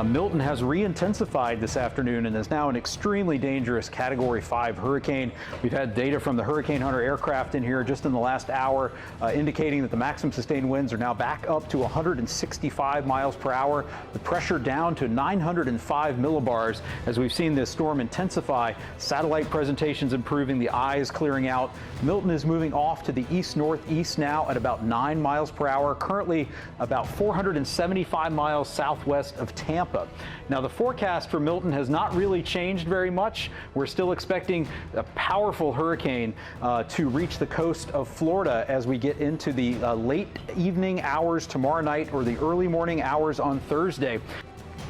Milton has re-intensified this afternoon and is now an extremely dangerous Category 5 hurricane. We've had data from the Hurricane Hunter aircraft in here just in the last hour indicating that the maximum sustained winds are now back up to 165 miles per hour. The pressure down to 905 millibars as we've seen this storm intensify. Satellite presentations improving, the eyes clearing out. Milton is moving off to the east-northeast now at about 9 miles per hour, currently about 475 miles southwest of Tampa. Now, the forecast for Milton has not really changed very much. We're still expecting a powerful hurricane to reach the coast of Florida as we get into the late evening hours tomorrow night or the early morning hours on Thursday.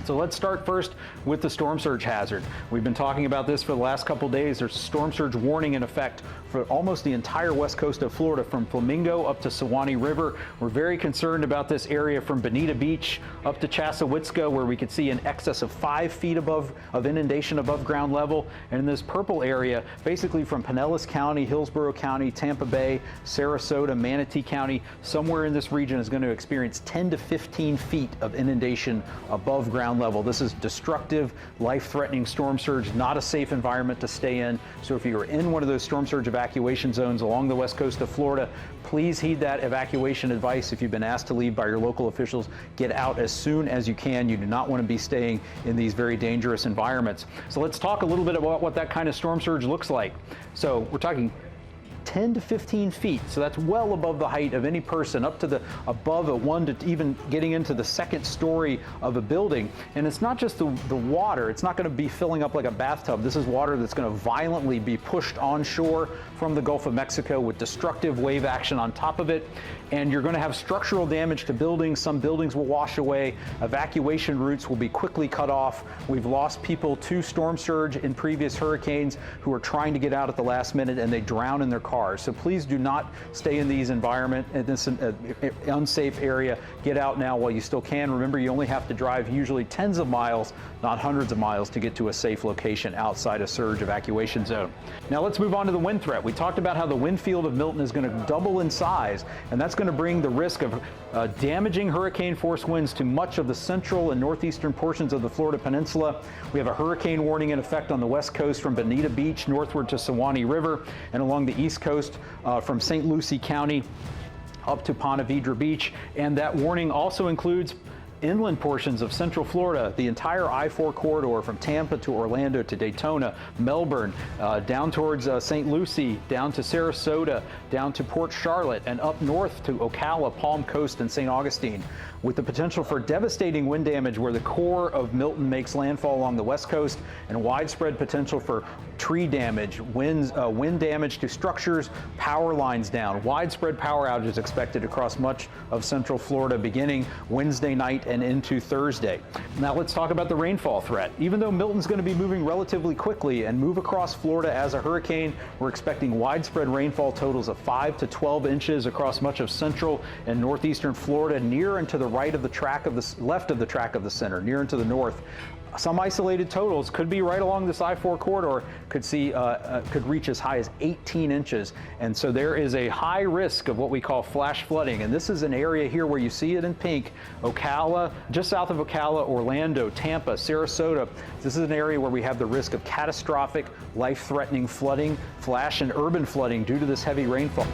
So let's start first with the storm surge hazard. We've been talking about this for the last couple days. There's a storm surge warning in effect for almost the entire west coast of Florida from Flamingo up to Suwannee River. We're very concerned about this area from Bonita Beach up to Chassahowitzka, where we could see an excess of 5 feet of inundation above ground level. And in this purple area, basically from Pinellas County, Hillsborough County, Tampa Bay, Sarasota, Manatee County, somewhere in this region is going to experience 10 to 15 feet of inundation above ground level. This is destructive, life-threatening storm surge, not a safe environment to stay in. So if you are in one of those storm surge evacuation zones along the west coast of Florida, please heed that evacuation advice. If you've been asked to leave by your local officials, get out as soon as you can. You do not want to be staying in these very dangerous environments. So let's talk a little bit about what that kind of storm surge looks like. So we're talking 10 to 15 feet, so that's well above the height of any person, up to the above a 1 to even getting into the second story of a building. And it's not just the water, it's not going to be filling up like a bathtub. This is water that's going to violently be pushed onshore from the Gulf of Mexico with destructive wave action on top of it. And you're going to have structural damage to buildings. Some buildings will wash away. Evacuation routes will be quickly cut off. We've lost people to storm surge in previous hurricanes who are trying to get out at the last minute and they drown in their cars. So please do not stay in these environments, in this unsafe area. Get out now while you still can. Remember, you only have to drive usually tens of miles, not hundreds of miles, to get to a safe location outside a surge evacuation zone. Now let's move on to the wind threat. We talked about how the wind field of Milton is going to double in size, and that's going to bring the risk of damaging hurricane force winds to much of the central and northeastern portions of the Florida Peninsula. We have a hurricane warning in effect on the west coast from Bonita Beach northward to Suwannee River, and along the east coast from St. Lucie County up to Ponte Vedra Beach. And that warning also includes inland portions of central Florida, the entire I-4 corridor from Tampa to Orlando to Daytona, Melbourne, down towards St. Lucie, down to Sarasota, down to Port Charlotte, and up north to Ocala, Palm Coast, and St. Augustine, with the potential for devastating wind damage where the core of Milton makes landfall along the west coast, and widespread potential for tree damage, wind damage to structures, power lines down. Widespread power outages expected across much of central Florida beginning Wednesday night and into Thursday. Now let's talk about the rainfall threat. Even though Milton's going to be moving relatively quickly and move across Florida as a hurricane, we're expecting widespread rainfall totals of 5 to 12 inches across much of central and northeastern Florida, near and to the right of the track of the left of the track of the center, near and to the north. Some isolated totals could be right along this I-4 corridor, could reach as high as 18 inches. And so there is a high risk of what we call flash flooding. And this is an area here where you see it in pink, Ocala, just south of Ocala, Orlando, Tampa, Sarasota. This is an area where we have the risk of catastrophic, life-threatening flooding, flash and urban flooding due to this heavy rainfall.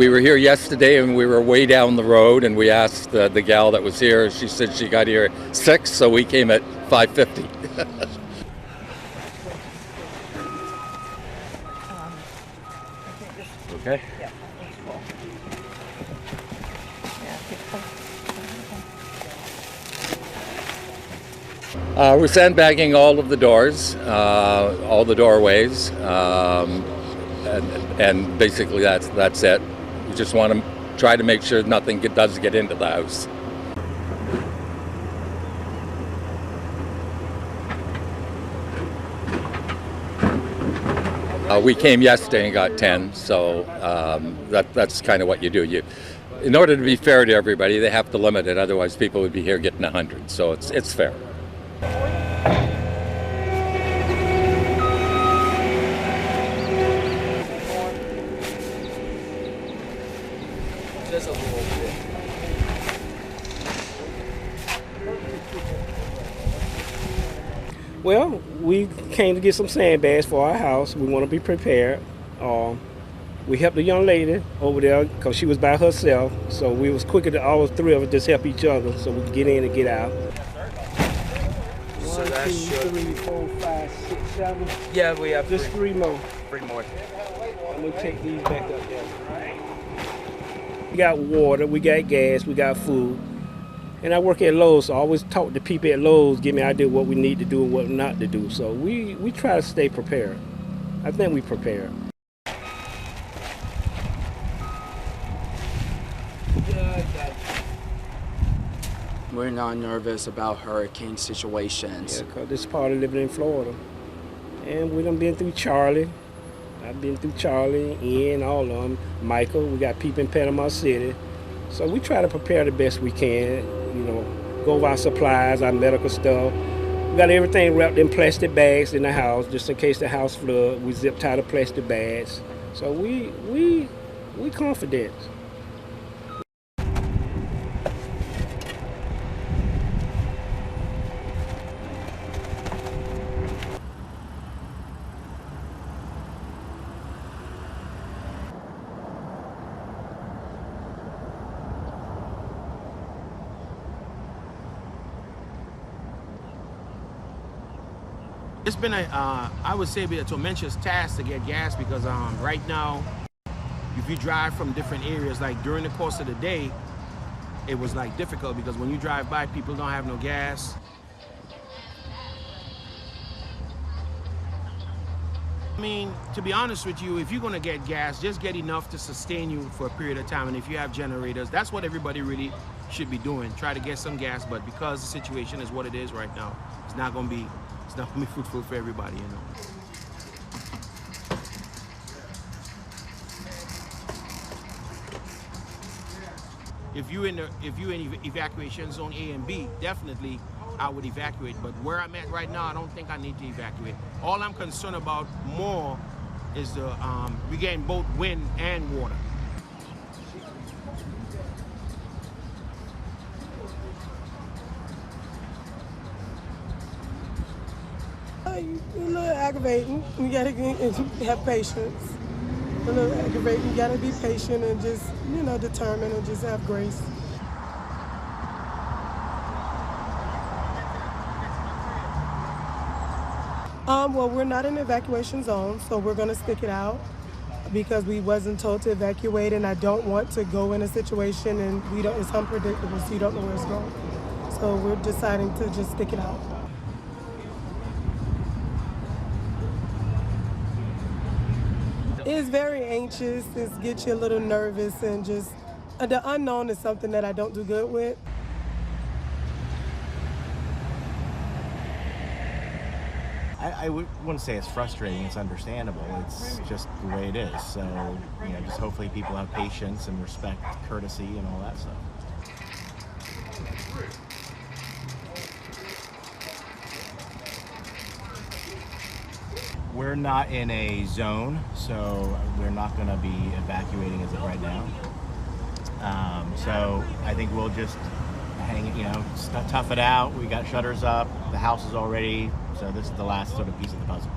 We were here yesterday and we were way down the road, and we asked the gal that was here. She said she got here at 6, so we came at 5:50. Okay. We're sandbagging all of the doors, all the doorways, and basically that's it. We just want to try to make sure nothing does get into the house. We came yesterday and got 10, so that's kind of what you do. In order to be fair to everybody, they have to limit it. Otherwise, people would be here getting 100. So it's fair. Just a little bit. Well, we came to get some sandbags for our house. We want to be prepared. We helped the young lady over there because she was by herself. So we was quicker to all three of us just help each other so we could get in and get out. So 1, that 2, should 3, 4, 5, 6, 7. Yeah, we have Just three more. 3 more. I'm gonna take these back up there. We got water, we got gas, we got food. And I work at Lowe's, so I always talk to people at Lowe's, give me an idea what we need to do and what not to do. So we try to stay prepared. I think we prepared. We're not nervous about hurricane situations. Yeah, because this is part of living in Florida. And we done been through Charlie. I've been through Charlie, Ian, all of them. Michael, we got people in Panama City. So we try to prepare the best we can, go over our supplies, our medical stuff. We got everything wrapped in plastic bags in the house, just in case the house flood. We zip tie the plastic bags. So we confident. It's been I would say, a tremendous task to get gas because right now, if you drive from different areas, like during the course of the day, it was like difficult because when you drive by, people don't have no gas. I mean, to be honest with you, if you're gonna get gas, just get enough to sustain you for a period of time. And if you have generators, that's what everybody really should be doing. Try to get some gas, but because the situation is what it is right now, it's not gonna be fruitful for everybody, If you in evacuation zone A and B, definitely I would evacuate. But where I'm at right now, I don't think I need to evacuate. All I'm concerned about more is we getting both wind and water. A little aggravating. You gotta have patience. A little aggravating. You gotta be patient and just, determined and just have grace. Well, we're not in the evacuation zone, so we're gonna stick it out because we wasn't told to evacuate, and I don't want to go in a situation and it's unpredictable, so you don't know where it's going. So we're deciding to just stick it out. It's very anxious, it gets you a little nervous, and just the unknown is something that I don't do good with. I wouldn't say it's frustrating, it's understandable. It's just the way it is. So, just hopefully people have patience and respect, courtesy, and all that stuff. We're not in a zone, so we're not going to be evacuating as of right now. So I think we'll just tough it out. We got shutters up, the house is all ready, so this is the last sort of piece of the puzzle.